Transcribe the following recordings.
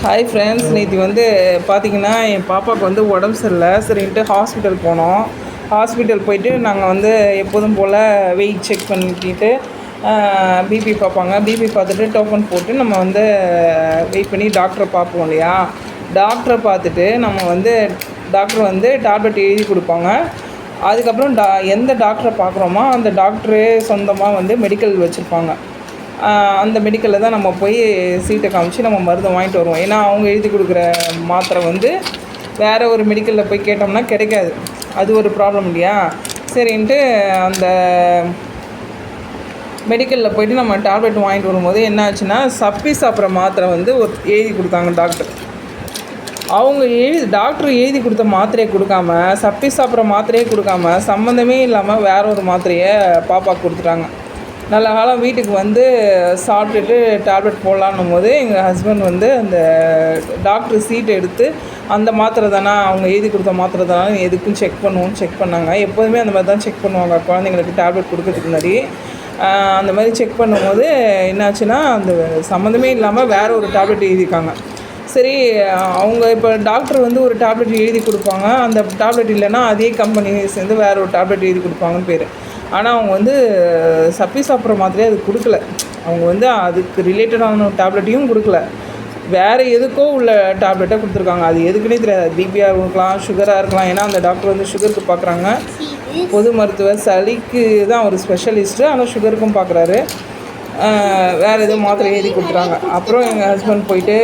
Hi friends, நேற்று வந்து பார்த்திங்கன்னா என் பாப்பாவுக்கு வந்து உடம்பு சரியில்லை. சரின்ட்டு ஹாஸ்பிட்டல் போனோம். ஹாஸ்பிட்டல் போயிட்டு நாங்கள் வந்து எப்போதும் போல் வெயிட் செக் பண்ணிக்கிட்டு பிபி பார்ப்பாங்க. பிபி பார்த்துட்டு டோக்கன் போட்டு நம்ம வந்து வெயிட் பண்ணி டாக்டரை பார்ப்போம் இல்லையா. டாக்டரை பார்த்துட்டு நம்ம வந்து டாக்டர் வந்து டேப்லெட் எழுதி கொடுப்பாங்க. அதுக்கப்புறம் எந்த டாக்டரை பார்க்குறோமோ அந்த டாக்டரே சொந்தமாக வந்து மெடிக்கல் வச்சுருப்பாங்க. அந்த மெடிக்கலில் தான் நம்ம போய் சீட்டை காமிச்சு நம்ம மருந்து வாங்கிட்டு வருவோம். ஏன்னா அவங்க எழுதி கொடுக்குற மாத்திரை வந்து வேறு ஒரு மெடிக்கலில் போய் கேட்டோம்னா கிடைக்காது. அது ஒரு ப்ராப்ளம் இல்லையா. சரின்ட்டு அந்த மெடிக்கலில் போய்ட்டு நம்ம டேப்லெட் வாங்கிட்டு வரும்போது என்ன ஆச்சுன்னா, சப்பி சாப்பிட்ற மாத்திரை வந்து எழுதி கொடுத்தாங்க டாக்டர். அவங்க டாக்டர் எழுதி கொடுத்த மாத்திரையை கொடுக்காம, சப்பி சாப்பிட்ற மாத்திரையே கொடுக்காம, சம்மந்தமே இல்லாமல் வேற ஒரு மாத்திரையை பாப்பாவுக்கு கொடுத்துட்டாங்க. நல்ல காலம் வீட்டுக்கு வந்து சாப்பிட்டுட்டு டேப்லெட் போடலான்னும் போது எங்கள் ஹஸ்பண்ட் வந்து அந்த டாக்டர் சீட்டை எடுத்து அந்த மாத்திரை தானே அவங்க எழுதி கொடுத்த மாத்திரை தானே எதுக்கும் செக் பண்ணாங்க. எப்போதுமே அந்த மாதிரி தான் செக் பண்ணுவாங்க குழந்தைங்களுக்கு டேப்லெட் கொடுக்கறதுக்கு முன்னாடி. அந்த மாதிரி செக் பண்ணும்போது என்னாச்சுன்னா, அந்த சம்மந்தமே இல்லாமல் வேறு ஒரு டேப்லெட் எழுதியிருக்காங்க. சரி, அவங்க இப்போ டாக்டர் வந்து ஒரு டேப்லெட் எழுதி கொடுப்பாங்க. அந்த டேப்லெட் இல்லைன்னா அதே கம்பெனி சேர்ந்து வேறு ஒரு டேப்லெட் எழுதி கொடுப்பாங்கன்னு பேர். ஆனால் அவங்க வந்து சப்பி சாப்பிட்ற மாதிரியே அது கொடுக்கல. அவங்க வந்து அதுக்கு ரிலேட்டடான டேப்லெட்டையும் கொடுக்கல, வேறு எதுக்கோ உள்ள டேப்லெட்டை கொடுத்துருக்காங்க. அது எதுக்குன்னே தெரியாது. பிபியாக இருக்கலாம், சுகராக இருக்கலாம். ஏன்னா அந்த டாக்டர் வந்து சுகருக்கு பார்க்குறாங்க. பொது மருத்துவர், சளிக்கு தான் ஒரு ஸ்பெஷலிஸ்ட்டு, ஆனால் சுகருக்கும் பார்க்குறாரு. வேறு எதுவும் மாத்திரை எழுதி கொடுத்துறாங்க. அப்புறம் எங்கள் ஹஸ்பண்ட் போயிட்டு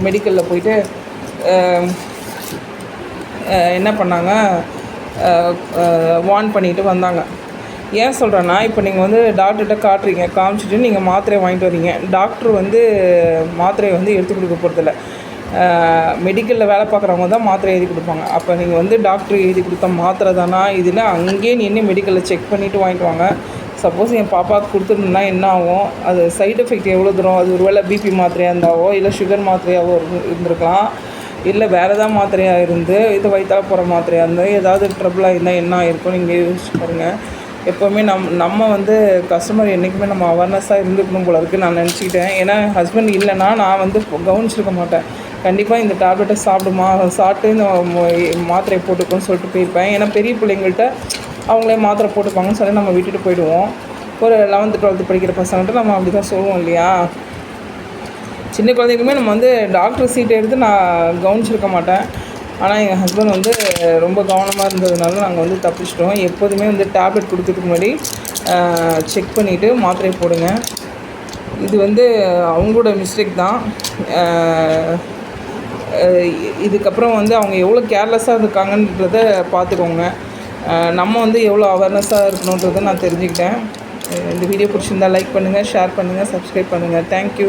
மெடிக்கலில் போயிட்டு என்ன பண்ணாங்க, வார்ன் பண்ணிட்டு வந்தாங்க. ஏன் சொல்கிறேன்னா, இப்போ நீங்கள் வந்து டாக்டர்கிட்ட காமிச்சிட்டு நீங்கள் மாத்திரையை வாங்கிட்டு வரீங்க. டாக்டர் வந்து மாத்திரையை வந்து எடுத்து கொடுக்க போகிறதில்ல. மெடிக்கலில் வேலை பார்க்குறவங்க தான் மாத்திரை எழுதி கொடுப்பாங்க. அப்போ நீங்கள் வந்து டாக்டர் எழுதி கொடுத்த மாத்திரை தானா இதுன்னு அங்கேயே நின்று மெடிக்கலில் செக் பண்ணிவிட்டு வாங்கிட்டு வாங்க. சப்போஸ் என் பாப்பாவுக்கு கொடுத்துருந்தோம்னா என்ன ஆகும், அது சைடு எஃபெக்ட் எவ்வளோ தூரம், அது ஒரு வேளை பிபி மாத்திரையாக இருந்தாவோ இல்லை சுகர் மாத்திரையாவோ இருந்திருக்கலாம், இல்லை வேறு ஏதாவது மாத்திரையாக இருந்து இது வயிற்றால் போகிற மாத்திரையாக இருந்தால் ஏதாவது ட்ரபிளாக இருந்தால் என்ன ஆகிருக்கும் நீங்கள் யோசிச்சு பாருங்கள். எப்போவுமே நம்ம வந்து கஸ்டமர் என்றைக்குமே நம்ம அவேர்னஸாக இருந்துக்கணும் போல இருக்குது நான் நினச்சிக்கிட்டேன். ஏன்னா ஹஸ்பண்ட் இல்லைன்னா நான் வந்து கவனிச்சிருக்க மாட்டேன். கண்டிப்பாக இந்த டேப்லெட்டை சாப்பிட்டு இந்த மாத்திரையை போட்டுக்கோன்னு சொல்லிட்டு போயிருப்பேன். ஏன்னா பெரிய பிள்ளைங்கள்ட்ட அவங்களே மாத்திரை போட்டுப்பாங்கன்னு சொல்லி நம்ம விட்டுட்டு போயிடுவோம். ஒரு 11th 12th படிக்கிற பசங்கள்கிட்ட நம்ம அப்படி தான் சொல்லுவோம் இல்லையா. சின்ன குழந்தைக்குமே நம்ம வந்து டாக்டர் சீட்டை எடுத்து நான் கவனிச்சிருக்க மாட்டேன். ஆனால் எங்கள் ஹஸ்பண்ட் வந்து ரொம்ப கவனமாக இருந்ததுனால நாங்கள் வந்து தப்பிச்சிட்டோம். எப்போதுமே வந்து டேப்லெட் கொடுக்கறதுக்கு முன்னாடி செக் பண்ணிவிட்டு மாத்திரையை போடுங்க. இது வந்து அவங்களோட மிஸ்டேக் தான். இதுக்கப்புறம் வந்து அவங்க எவ்வளோ கேர்லெஸ்ஸாக இருக்காங்கன்றத பார்த்துக்கோங்க. நம்ம வந்து எவ்வளோ அவேர்னஸாக இருக்கணுன்றதை நான் தெரிஞ்சுக்கிட்டேன். இந்த வீடியோ பிடிச்சிருந்தால் லைக் பண்ணுங்கள், ஷேர் பண்ணுங்கள், சப்ஸ்கிரைப் பண்ணுங்கள். தேங்க்யூ.